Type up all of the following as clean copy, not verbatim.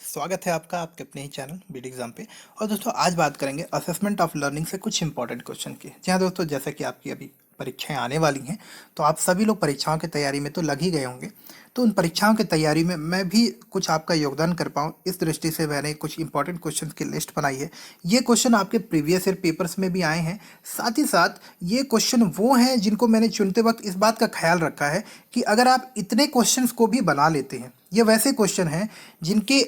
स्वागत है आपका आपके अपने ही चैनल बीडी एग्जाम पे। और दोस्तों आज बात करेंगे असेसमेंट ऑफ लर्निंग से कुछ इंपॉर्टेंट क्वेश्चन की। जी हाँ दोस्तों, जैसे कि आपकी अभी परीक्षाएं आने वाली हैं, तो आप सभी लोग परीक्षाओं की तैयारी में तो लग ही गए होंगे। तो उन परीक्षाओं की तैयारी में मैं भी कुछ आपका योगदान कर पाऊँ, इस दृष्टि से मैंने कुछ इंपॉर्टेंट क्वेश्चन की लिस्ट बनाई है। ये क्वेश्चन आपके प्रीवियस ईयर पेपर्स में भी आए हैं। साथ ही साथ ये क्वेश्चन वो हैं जिनको मैंने चुनते वक्त इस बात का ख्याल रखा है कि अगर आप इतने क्वेश्चंस को भी बना लेते हैं, ये वैसे क्वेश्चन हैं जिनके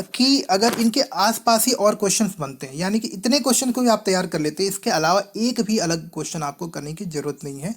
कि अगर इनके आसपास ही और क्वेश्चंस बनते हैं, यानी कि इतने क्वेश्चन को भी आप तैयार कर लेते हैं, इसके अलावा एक भी अलग क्वेश्चन आपको करने की जरूरत नहीं है।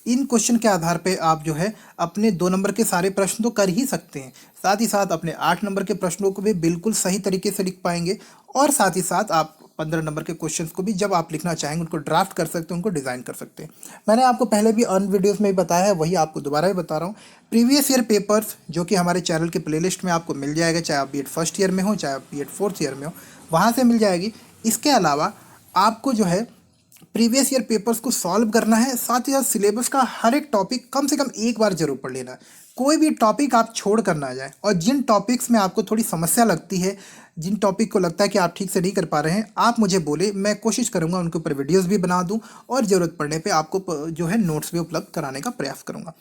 इन क्वेश्चन के आधार पे आप जो है अपने 2 नंबर के सारे प्रश्न तो कर ही सकते हैं, साथ ही साथ अपने 8 नंबर के प्रश्नों को भी बिल्कुल सही तरीके से लिख पाएंगे। और साथ ही साथ आप 15 नंबर के क्वेश्चंस को भी जब आप लिखना चाहेंगे उनको ड्राफ्ट कर सकते हैं, उनको डिज़ाइन कर सकते हैं। मैंने आपको पहले भी अर्न वीडियोस में भी बताया है, वही आपको दोबारा भी बता रहा हूँ। प्रीवियस ईयर पेपर्स जो कि हमारे चैनल के प्लेलिस्ट में आपको मिल जाएगा, चाहे आप बीएड फर्स्ट ईयर में हो चाहे आप बीएड फोर्थ ईयर में हो, वहाँ से मिल जाएगी। इसके अलावा आपको जो है प्रीवियस ईयर पेपर्स को सॉल्व करना है, साथ ही साथ सिलेबस का हर एक टॉपिक कम से कम एक बार जरूर पढ़ लेना है। कोई भी टॉपिक आप छोड़ कर ना जाए, और जिन टॉपिक्स में आपको थोड़ी समस्या लगती है, जिन टॉपिक को लगता है कि आप ठीक से नहीं कर पा रहे हैं, आप मुझे बोले, मैं कोशिश करूंगा उनके ऊपर वीडियोस भी बना दूं और ज़रूरत पड़ने पे आपको जो है नोट्स भी उपलब्ध कराने का प्रयास करूंगा।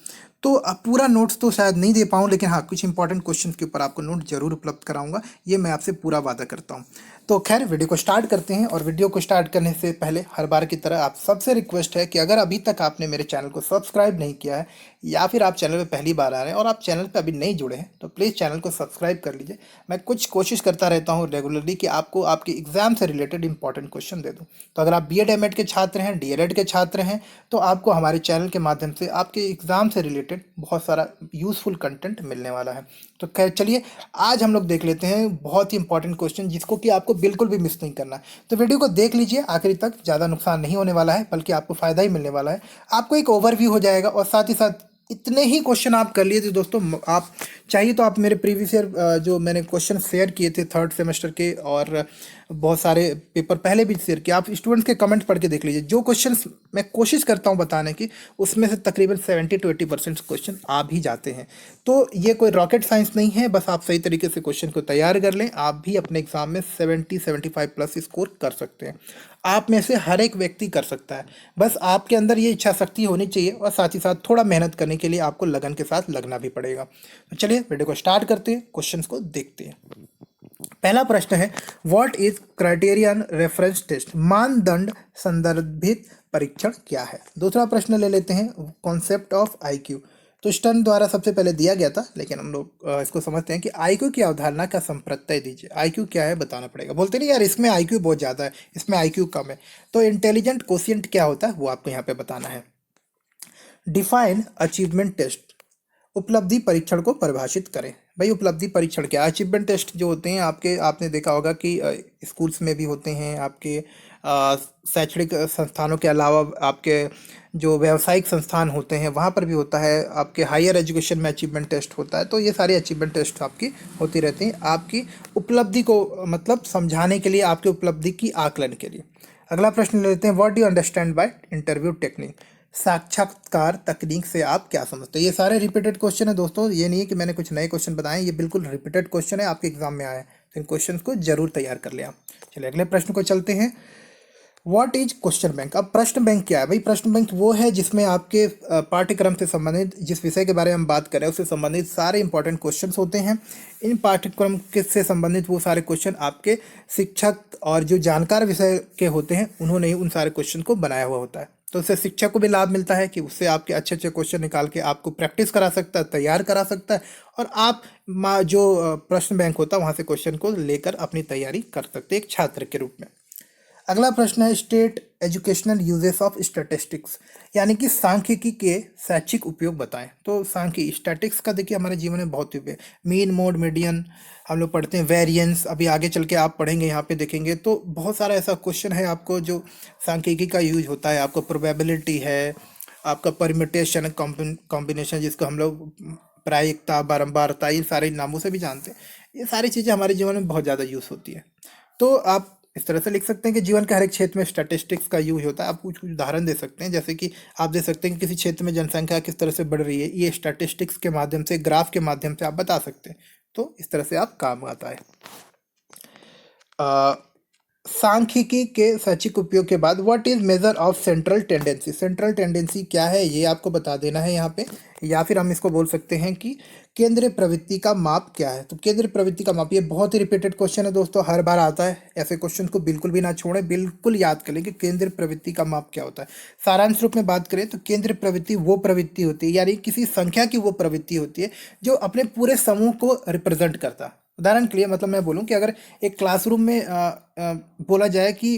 तो अब पूरा नोट्स तो शायद नहीं दे पाऊँ, लेकिन हाँ कुछ इंपॉर्टेंट क्वेश्चन के ऊपर आपको नोट जरूर उपलब्ध कराऊंगा, ये मैं आपसे पूरा वादा करता हूँ। तो खैर वीडियो को स्टार्ट करते हैं। और वीडियो को स्टार्ट करने से पहले हर बार की तरह आप सबसे रिक्वेस्ट है कि अगर अभी तक आपने मेरे चैनल को सब्सक्राइब नहीं किया है, या फिर आप चैनल पे पहली बार आ रहे हैं और आप चैनल पे अभी नहीं जुड़े हैं, तो प्लीज़ चैनल को सब्सक्राइब कर लीजिए। मैं कुछ कोशिश करता रहता हूँ रेगुलरली कि आपको आपके एग्जाम से रिलेटेड इंपॉर्टेंट क्वेश्चन दे दूँ। तो अगर आप बीएड एमएड के छात्र हैं, डीएलएड के छात्र हैं, तो आपको हमारे चैनल के माध्यम से आपके एग्जाम से रिलेटेड बहुत सारा यूजफुल कंटेंट मिलने वाला है। तो खैर चलिए, आज हम लोग देख लेते हैं बहुत ही इंपॉर्टेंट क्वेश्चन जिसको कि आपको बिल्कुल भी मिस नहीं करना है। तो वीडियो को देख लीजिए आखिरी तक, ज़्यादा नुकसान नहीं होने वाला है, बल्कि आपको फ़ायदा ही मिलने वाला है। आपको एक ओवरव्यू हो जाएगा, और साथ ही साथ इतने ही क्वेश्चन आप कर लिए थे दोस्तों। आप चाहिए तो आप मेरे प्रीवियस ईयर जो मैंने क्वेश्चन शेयर किए थे थर्ड सेमेस्टर के, और बहुत सारे पेपर पहले भी शेयर किए, आप स्टूडेंट्स के कमेंट पढ़ के देख लीजिए। जो क्वेश्चंस मैं कोशिश करता हूं बताने की, उसमें से तकरीबन 70 to 80% क्वेश्चन आ भी जाते हैं। तो ये कोई रॉकेट साइंस नहीं है, बस आप सही तरीके से क्वेश्चन को तैयार कर लें, आप भी अपने एग्जाम में 70-75+ स्कोर कर सकते हैं। आप में से हर एक व्यक्ति कर सकता है, बस आपके अंदर ये इच्छा शक्ति होनी चाहिए, और साथ ही साथ थोड़ा मेहनत करने के लिए आपको लगन के साथ लगना भी पड़ेगा। तो चलिए वीडियो को स्टार्ट करते हैं, क्वेश्चंस को देखते हैं। पहला प्रश्न है, what is criterion reference test, मानदंड संदर्भित परीक्षण क्या है। दूसरा प्रश्न ले लेते हैं, कॉन्सेप्ट ऑफ आईक्यू। तो स्टन द्वारा सबसे पहले दिया गया था, लेकिन हम लोग इसको समझते हैं कि आईक्यू की अवधारणा का संप्रत्यय दीजिए। आईक्यू क्या है बताना पड़ेगा। बोलते नहीं यार इसमें आईक्यू बहुत ज़्यादा है, इसमें आईक्यू कम है। तो इंटेलिजेंट कोशिएंट क्या होता है वो आपको यहाँ पे बताना है। डिफाइन अचीवमेंट टेस्ट, उपलब्धि परीक्षण को परिभाषित करें। भाई उपलब्धि परीक्षण क्या है। अचीवमेंट टेस्ट जो होते हैं आपके, आपने देखा होगा कि स्कूल्स में भी होते हैं, आपके शैक्षणिक संस्थानों के अलावा आपके जो व्यावसायिक संस्थान होते हैं वहाँ पर भी होता है, आपके हायर एजुकेशन में अचीवमेंट टेस्ट होता है। तो ये सारे अचीवमेंट टेस्ट आपकी होती रहती हैं, आपकी उपलब्धि को मतलब समझाने के लिए, आपकी उपलब्धि की आकलन के लिए। अगला प्रश्न ले लेते हैं, what do you understand by interview technique, साक्षात्कार तकनीक से आप क्या समझते हैं। ये सारे रिपीटेड क्वेश्चन है दोस्तों, ये नहीं है कि मैंने कुछ नए क्वेश्चन बताए, ये बिल्कुल रिपीटेड क्वेश्चन है, आपके एग्जाम में आए हैं, तो इन क्वेश्चन को जरूर तैयार कर लिया। चलिए अगले प्रश्न को चलते हैं, व्हाट इज क्वेश्चन बैंक। अब प्रश्न बैंक क्या है भाई। प्रश्न बैंक वो है जिसमें आपके पाठ्यक्रम से संबंधित, जिस विषय के बारे में हम बात करें उससे संबंधित सारे इंपॉर्टेंट क्वेश्चंस होते हैं। इन पाठ्यक्रम के से संबंधित वो सारे क्वेश्चन आपके शिक्षक और जो जानकार विषय के होते हैं उन्होंने ही उन सारे क्वेश्चन को बनाया हुआ होता है। तो उससे शिक्षक को भी लाभ मिलता है कि उससे आपके अच्छे अच्छे क्वेश्चन निकाल के आपको प्रैक्टिस करा सकता है, तैयार करा सकता है, और आप जो प्रश्न बैंक होता है वहाँ से क्वेश्चन को लेकर अपनी तैयारी कर सकते हैं एक छात्र के रूप में। अगला प्रश्न है, state educational uses of statistics, यानी कि सांख्यिकी के शैक्षिक उपयोग बताएं। तो सांख्यिकी स्टैटिक्स का देखिए हमारे जीवन में बहुत उपयोग है। मीन, मोड, मीडियन हम लोग पढ़ते हैं, वेरिएंस अभी आगे चल के आप पढ़ेंगे, यहाँ पे देखेंगे तो बहुत सारा ऐसा क्वेश्चन है आपको जो सांख्यिकी का यूज होता है। आपको प्रोबेबिलिटी है, आपका परम्यूटेशन, कॉम्बिनेशन जिसको हम लोग प्रायिकता, बारंबारता, ये सारे नामों से भी जानते हैं। ये सारी चीज़ें हमारे जीवन में बहुत ज़्यादा यूज होती है। तो आप इस तरह से लिख सकते हैं कि जीवन के हर एक क्षेत्र में स्टैटिस्टिक्स का यूज होता है। आप कुछ कुछ उदाहरण दे सकते हैं, जैसे कि आप दे सकते हैं कि किसी क्षेत्र में जनसंख्या किस तरह से बढ़ रही है, ये स्टैटिस्टिक्स के माध्यम से, ग्राफ के माध्यम से आप बता सकते हैं। तो इस तरह से आप काम आता है। सांख्यिकी के शैक्षिक उपयोग के बाद what is measure of central tendency, central tendency क्या है ये आपको बता देना है यहाँ पे, या फिर हम इसको बोल सकते हैं कि केंद्रीय प्रवृत्ति का माप क्या है। तो केंद्रीय प्रवृत्ति का माप, ये बहुत ही रिपीटेड क्वेश्चन है दोस्तों, हर बार आता है, ऐसे क्वेश्चन को बिल्कुल भी ना छोड़ें, बिल्कुल याद कर लें कि केंद्रीय प्रवृत्ति का माप क्या होता है। सारांश रूप में बात करें तो केंद्रीय प्रवृत्ति वो प्रवृत्ति होती है, यानी किसी संख्या की वो प्रवृत्ति होती है जो अपने पूरे समूह को रिप्रेजेंट करता है। उदाहरण के लिए मतलब मैं बोलूं कि अगर एक क्लासरूम में बोला जाए कि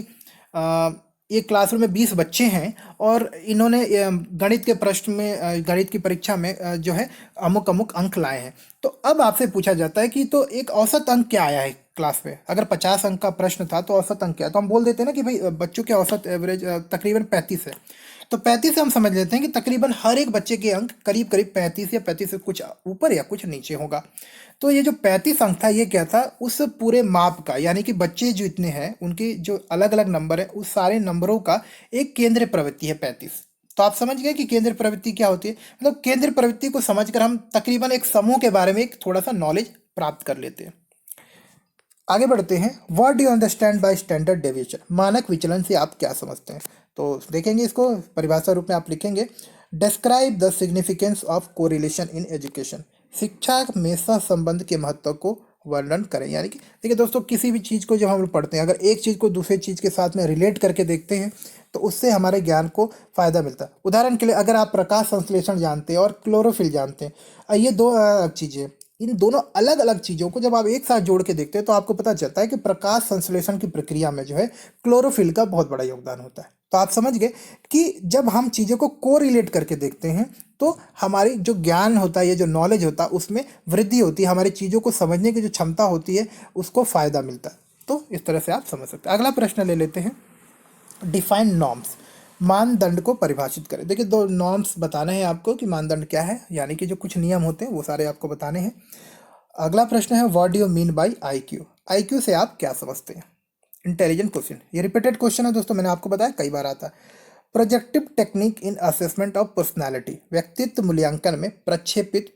एक क्लासरूम में 20 बच्चे हैं और इन्होंने गणित के प्रश्न में गणित की परीक्षा में जो है अमुक अमुक अंक लाए हैं, तो अब आपसे पूछा जाता है कि तो एक औसत अंक क्या आया है क्लास में। अगर 50 अंक का प्रश्न था तो औसत अंक क्या है, तो हम बोल देते हैं ना कि भाई बच्चों के औसत एवरेज तकरीबन 35 है। तो 35 से हम समझ लेते हैं कि तकरीबन हर एक बच्चे के अंक करीब करीब 35 या 35 से कुछ ऊपर या कुछ नीचे होगा। तो ये जो 35 अंक था ये क्या था, उस पूरे माप का, यानी कि बच्चे जो इतने हैं उनके जो अलग अलग नंबर है उस सारे नंबरों का एक केंद्रीय प्रवृत्ति है 35। तो आप समझ गए कि केंद्रीय प्रवृत्ति क्या होती है। मतलब केंद्रीय प्रवृत्ति को समझकर हम तकरीबन एक समूह के बारे में एक थोड़ा सा नॉलेज प्राप्त कर लेते हैं। आगे बढ़ते हैं, what do you understand by standard deviation, मानक विचलन से आप क्या समझते हैं। तो देखेंगे इसको परिभाषा रूप में आप लिखेंगे, describe the significance of correlation in education, शिक्षा में सहसंबंध के महत्व को वर्णन करें। यानी कि देखिए दोस्तों, किसी भी चीज़ को जब हम लोग पढ़ते हैं, अगर एक चीज़ को दूसरे चीज़ के साथ में रिलेट करके देखते हैं तो उससे हमारे ज्ञान को फायदा मिलता है। उदाहरण के लिए अगर आप प्रकाश संश्लेषण जानते हैं और क्लोरोफिल जानते हैं, ये दो अलग चीज़ें हैं, इन दोनों अलग अलग चीज़ों को जब आप एक साथ जोड़ के देखते हैं तो आपको पता चलता है कि प्रकाश संश्लेषण की प्रक्रिया में जो है क्लोरोफिल का बहुत बड़ा योगदान होता है। तो आप समझ गए कि जब हम चीज़ों को कोरिलेट करके देखते हैं तो हमारी जो ज्ञान होता है, ये जो नॉलेज होता है, उसमें वृद्धि होती है, हमारी चीज़ों को समझने की जो क्षमता होती है उसको फायदा मिलता है। तो इस तरह से आप समझ सकते हैं। अगला प्रश्न ले लेते हैं, डिफाइन नॉर्म्स, मानदंड को परिभाषित करें। देखिए दो नॉर्म्स बताने हैं आपको कि मानदंड क्या है, यानी कि जो कुछ नियम होते हैं वो सारे आपको बताने हैं। अगला प्रश्न है, what do you mean by IQ, IQ से आप क्या समझते हैं। इंटेलिजेंट क्वेश्चन, ये रिपीटेड क्वेश्चन है दोस्तों, मैंने आपको बताया कई बार आता है। Projective technique in assessment of personality, व्यक्तित्व मूल्यांकन में प्रक्षेपित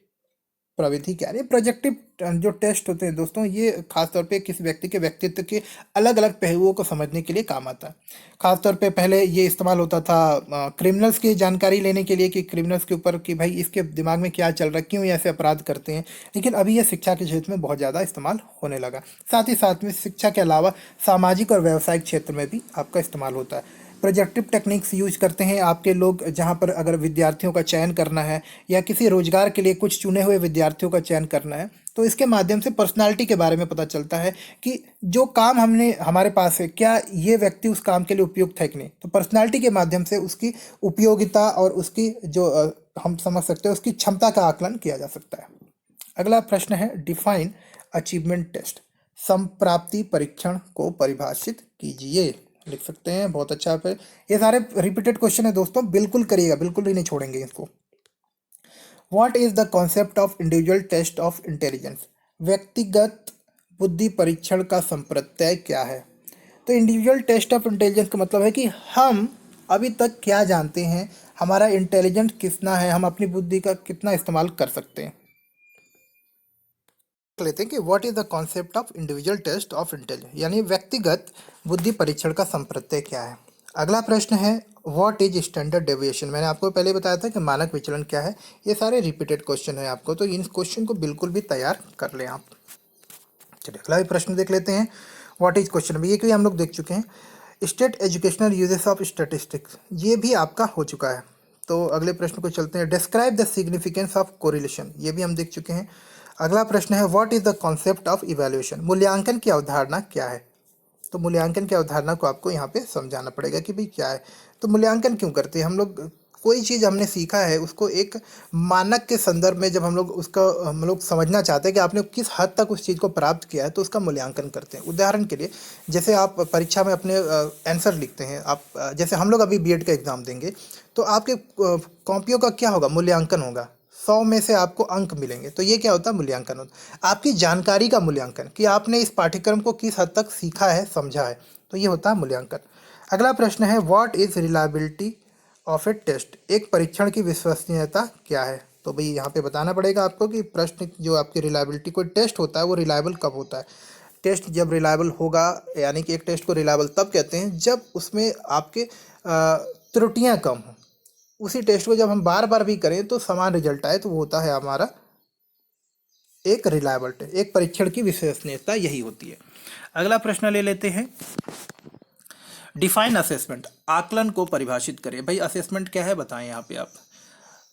प्रविधि क्या है। प्रोजेक्टिव जो टेस्ट होते हैं दोस्तों, ये खासतौर पे किसी व्यक्ति के व्यक्तित्व के अलग अलग पहलुओं को समझने के लिए काम आता है। खासतौर पे पहले ये इस्तेमाल होता था क्रिमिनल्स की जानकारी लेने के लिए, कि क्रिमिनल्स के ऊपर कि भाई इसके दिमाग में क्या चल रहा है, क्यों ये ऐसे अपराध करते हैं। लेकिन अभी ये शिक्षा के क्षेत्र में बहुत ज़्यादा इस्तेमाल होने लगा। साथ ही साथ में शिक्षा के अलावा सामाजिक और व्यावसायिक क्षेत्र में भी आपका इस्तेमाल होता है। प्रोजेक्टिव टेक्निक्स यूज करते हैं आपके लोग, जहाँ पर अगर विद्यार्थियों का चयन करना है या किसी रोजगार के लिए कुछ चुने हुए विद्यार्थियों का चयन करना है, तो इसके माध्यम से पर्सनालिटी के बारे में पता चलता है कि जो काम हमने हमारे पास है, क्या ये व्यक्ति उस काम के लिए उपयुक्त है कि नहीं। तो पर्सनालिटी के माध्यम से उसकी उपयोगिता और उसकी जो हम समझ सकते हैं उसकी क्षमता का आकलन किया जा सकता है। अगला प्रश्न है, डिफाइन अचीवमेंट टेस्ट, संप्राप्ति परीक्षण को परिभाषित कीजिए। लिख सकते हैं, बहुत अच्छा है। ये सारे रिपीटेड क्वेश्चन है दोस्तों, बिल्कुल करिएगा, बिल्कुल ही नहीं छोड़ेंगे इसको। What is the concept of individual test of intelligence, व्यक्तिगत बुद्धि परीक्षण का संप्रत्यय क्या है। तो इंडिविजुअल टेस्ट ऑफ इंटेलिजेंस का मतलब है कि हम अभी तक क्या जानते हैं, हमारा इंटेलिजेंट कितना है, हम अपनी बुद्धि का कितना इस्तेमाल कर सकते हैं। लेते हैं कि what is the concept of individual test of intelligence, यानी व्यक्तिगत बुद्धि परीक्षण का संप्रत्यय क्या है। अगला प्रश्न है, व्हाट इज स्टैंडर्ड डेविएशन, मैंने आपको पहले बताया था कि मानक विचलन क्या है। ये सारे रिपीटेड क्वेश्चन है आपको, तो इन क्वेश्चन को बिल्कुल भी तैयार कर लें आप। चलिए अगला भी प्रश्न देख लेते हैं, व्हाट इज क्वेश्चन, ये क्यों हम लोग देख चुके हैं। State educational uses of statistics, ये भी आपका हो चुका है। तो अगले प्रश्न को चलते हैं, describe the significance of correlation, ये भी हम देख चुके हैं। अगला प्रश्न है, what is the concept of evaluation, मूल्यांकन की अवधारणा क्या है। तो मूल्यांकन की अवधारणा को आपको यहाँ पे समझाना पड़ेगा कि भाई क्या है। तो मूल्यांकन क्यों करते हैं हम लोग, कोई चीज़ हमने सीखा है उसको एक मानक के संदर्भ में जब हम लोग उसका हम लोग समझना चाहते हैं कि आपने किस हद तक उस चीज़ को प्राप्त किया है, तो उसका मूल्यांकन करते हैं। उदाहरण के लिए जैसे आप परीक्षा में अपने आंसर लिखते हैं, आप जैसे हम लोग अभी बीएड का एग्ज़ाम देंगे, तो आपके कॉपियों का क्या होगा, मूल्यांकन होगा। 100 में से आपको अंक मिलेंगे, तो ये क्या होता है, मूल्यांकन होता है। आपकी जानकारी का मूल्यांकन, कि आपने इस पाठ्यक्रम को किस हद तक सीखा है, समझा है, तो ये होता है मूल्यांकन। अगला प्रश्न है, what is reliability of a test, एक परीक्षण की विश्वसनीयता क्या है। तो भाई यहाँ पे बताना पड़ेगा आपको कि प्रश्न जो आपकी रिलायबिलिटी कोई टेस्ट होता है वो रिलायबल कब होता है। टेस्ट जब रिलायबल होगा, यानी कि एक टेस्ट को रिलायबल तब कहते हैं जब उसमें आपके त्रुटियां कम हों। उसी टेस्ट को जब हम बार बार भी करें तो समान रिजल्ट आए तो वो होता है हमारा एक रिलायबल टेस्ट। एक परीक्षण की विश्वसनीयता यही होती है। अगला प्रश्न ले लेते हैं, डिफाइन असेसमेंट, आकलन को परिभाषित करें। भाई असेसमेंट क्या है बताएं यहाँ पे आप।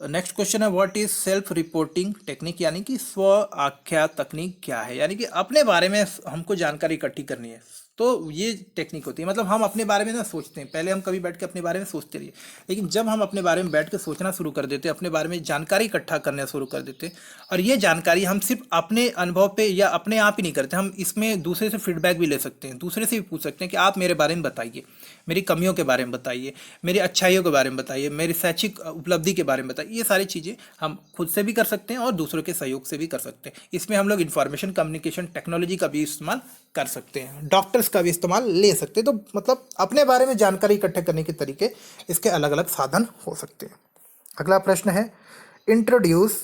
नेक्स्ट क्वेश्चन है what is self reporting technique, यानी कि स्व आख्या तकनीक क्या है। यानी कि अपने बारे में हमको जानकारी इकट्ठी करनी है तो ये टेक्निक होती है। मतलब हम अपने बारे में ना सोचते हैं, पहले हम कभी बैठ के अपने बारे में सोचते रहिए, लेकिन जब हम अपने बारे में बैठ के सोचना शुरू कर देते हैं, अपने बारे में जानकारी इकट्ठा करना शुरू कर देते हैं, और ये जानकारी हम सिर्फ अपने अनुभव पे या अपने आप ही नहीं करते, हम इसमें दूसरे से फीडबैक भी ले सकते हैं, दूसरे से भी पूछ सकते हैं कि आप मेरे बारे में बताइए, मेरी कमियों के बारे में बताइए, मेरी अच्छाइयों के बारे में बताइए, मेरी शैक्षिक उपलब्धि के बारे में बताइए। ये सारी चीज़ें हम खुद से भी कर सकते हैं और दूसरों के सहयोग से भी कर सकते हैं। इसमें हम लोग इंफॉर्मेशन कम्युनिकेशन टेक्नोलॉजी का भी इस्तेमाल कर सकते हैं, डॉक्टर्स का भी इस्तेमाल ले सकते हैं। तो मतलब अपने बारे में जानकारी इकट्ठे करने के तरीके इसके अलग अलग साधन हो सकते हैं। अगला प्रश्न है इंट्रोड्यूस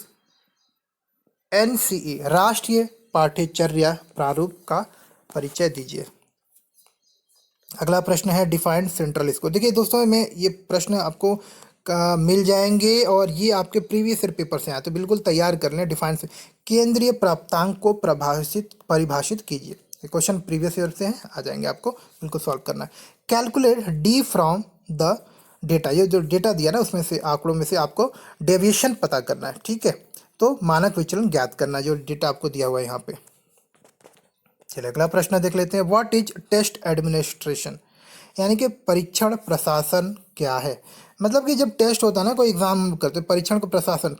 एनसीई, राष्ट्रीय पाठ्यचर्या प्रारूप का परिचय दीजिए। अगला प्रश्न है डिफाइंड सेंट्रल स्कोर। देखिए दोस्तों, मैं ये प्रश्न आपको मिल जाएंगे और ये आपके प्रीवियस ईयर पेपर से आए, तो बिल्कुल तैयार कर लें। डिफाइंड से केंद्रीय प्राप्तांक को परिभाषित कीजिए। ये क्वेश्चन प्रीवियस ईयर से हैं, आ जाएंगे, आपको बिल्कुल सॉल्व करना है। Calculate D from the data, ये जो डेटा दिया ना उसमें से, आंकड़ों में से आपको डेविएशन पता करना है, ठीक है। तो मानक विचलन ज्ञात करना, जो डेटा आपको दिया हुआ है यहाँ पे। चलिए अगला प्रश्न देख लेते हैं, व्हाट इज टेस्ट एडमिनिस्ट्रेशन, यानी कि परीक्षण प्रशासन क्या है। मतलब कि जब टेस्ट होता है ना, कोई एग्जाम करते, परीक्षण को प्रशासन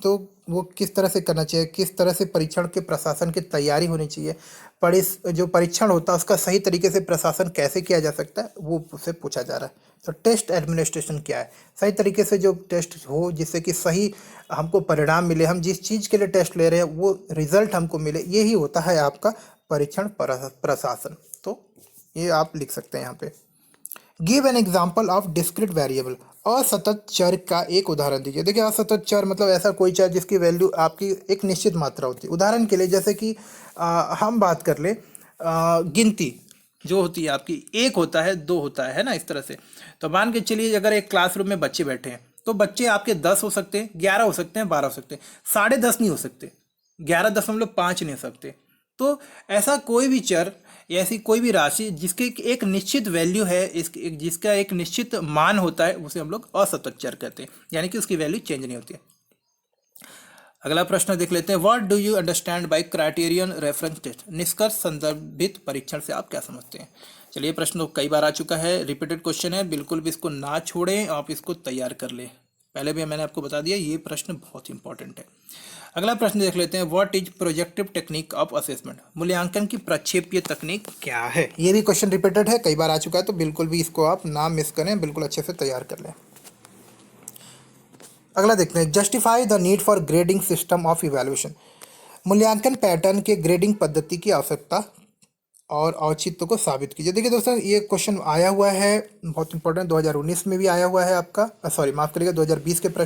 तो वो किस तरह से करना चाहिए, किस तरह से परीक्षण के प्रशासन की तैयारी होनी चाहिए, जो परीक्षण होता है उसका सही तरीके से प्रशासन कैसे किया जा सकता है, वो उससे पूछा जा रहा है। तो टेस्ट एडमिनिस्ट्रेशन क्या है, सही तरीके से जो टेस्ट हो जिससे कि सही हमको परिणाम मिले, हम जिस चीज़ के लिए टेस्ट ले रहे हैं वो रिजल्ट हमको मिले, यही होता है आपका परीक्षण प्रशासन। तो ये आप लिख सकते हैं यहाँ पे। Give an example of discrete variable, असतत चर का एक उदाहरण दीजिए। देखिए असतत चर मतलब ऐसा कोई चर जिसकी वैल्यू आपकी एक निश्चित मात्रा होती है। उदाहरण के लिए जैसे कि हम बात कर ले, गिनती जो होती है आपकी, एक होता है, दो होता है ना, इस तरह से। तो मान के चलिए अगर एक क्लासरूम में बच्चे बैठे हैं तो बच्चे आपके 10 हो सकते हैं, 11 हो सकते हैं, 12 हो सकते हैं, 10.5 नहीं हो सकते, 11.5 नहीं हो सकते। तो ऐसा कोई भी चर, ऐसी कोई भी राशि जिसके एक निश्चित वैल्यू है, जिसका एक निश्चित मान होता है, उसे हम लोग असतत चर कहते हैं, यानी कि उसकी वैल्यू चेंज नहीं होती है। अगला प्रश्न देख लेते हैं, what do you understand by criterion reference test, निष्कर्ष संदर्भित परीक्षण से आप क्या समझते हैं। चलिए प्रश्न तो कई बार आ चुका है, रिपीटेड क्वेश्चन है, बिल्कुल भी इसको ना छोड़ें, आप इसको तैयार कर लें। पहले भी मैंने आपको बता दिया, ये प्रश्न बहुत इंपॉर्टेंट है। अगला प्रश्न देख लेते हैं, what is projective technique of assessment, मूल्यांकन की प्रक्षेपीय तकनीक क्या है। ये भी क्वेश्चन रिपीटेड है, कई बार आ चुका है, तो बिल्कुल भी इसको आप ना मिस करें, बिल्कुल अच्छे से तैयार कर लें। अगला देखते हैं, justify the need for grading system of evaluation, मूल्यांकन पैटर्न के ग्रेडिंग पद्धति की आवश्यकता और औचित्य को साबित कीजिए। देखिए दोस्तों, ये क्वेश्चन आया हुआ है, बहुत इंपॉर्टेंट, 2019 में भी आया हुआ है आपका, सॉरी माफ करिएगा 2020 के प्रश्न